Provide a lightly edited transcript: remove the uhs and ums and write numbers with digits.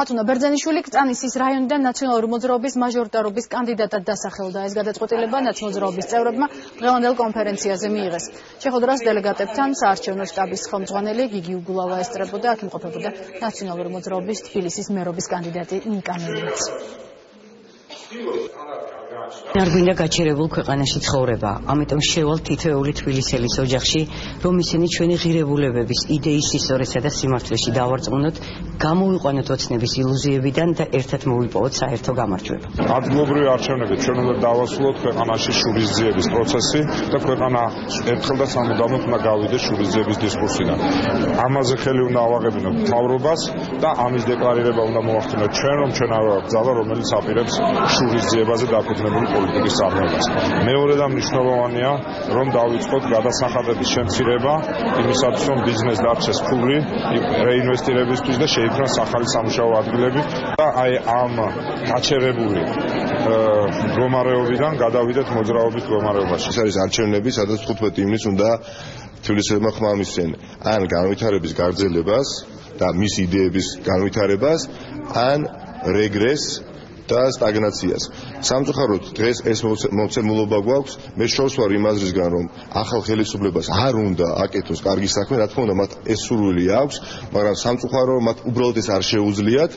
ხათუნა ბერძენიშვილი კრწანისის რაიონიდან ნაციონალური მოძრაობის მაჟორიტარობის კანდიდატად დასახელდა. ეს გადაწყვეტილება ნაცმოძრაობის წევრებმა დღევანდელ კონფერენციაზე მიიღეს. შეხვედრას დელეგატებთან საარჩევნო შტაბის ხელმძღვანელი გიგი უგულავა ესწრებოდა, აქ იმყოფებოდა ნაციონალური მოძრაობის თბილისის მერობის კანდიდატი ნიკა მელინიც. არ გვინდა გაჩერებულ ქვეყანაში ცხოვრება, ამიტომ შევალ თითოეული თბილისელის ოჯახში, რომ ისინი ჩვენი ღირებულებების, იდეის სისწორესა და სიმართლეში დავარწმუნოთ, გამოვიყვანოთ ოცნების ილუზიებიდან და ერთად მოვიპოვოთ საერთო გამარჯვება. ადგილობრივი არჩევნებით ჩვენ უნდა დავასრულოთ ქვეყანაში შურისძიების პროცესი და ქვეყანა ერთხელ და სამუდამოდ უნდა გავიდეს შურისძიების დისკურსიდან. ამაზე ხელი უნდა ავაღებინოთ მთავრობას და ამის დეკლარირება უნდა მოახდინოთ ჩვენ, რომ ჩვენ არ ვართ ძალა, რომელიც აპირებს შურისძიებაზე დაფუძნებული პოლიტიკის წარმოებას. მეორე და მნიშვნელოვანია, რომ დავიწყოთ გადასახადების შემცირება იმისათვის, რომ ბიზნეს დარჩეს ფული რეინვესტირებისთვის და შეიქმნას ახალი სამუშაო ადგილები და აი ამ გაჩერებული მდგომარეობიდან გადავიდეთ მოძრაობის მდგომარეობაში. ეს არის არჩევნები, სადაც 15 ივნისს უნდა თბილისელებმა ხმა მისცენ ან განვითარების გაგრძელებას და მის იდეების განვითარებას, ან რეგრესს და სტაგნაციას. სამწუხაროდ დღეს ეს მომცემულობა გვაქვს. მე შორს ვარ იმ აზრისგან, რომ ახალ ხელისუფლებას არ უნდა აკეთოს კარგი საქმე, რა თქმა უნდა, მათ ეს სურვილი აქვს, მაგრამ სამწუხარო მათ უბრალოდ ეს არ შეუძლიათ.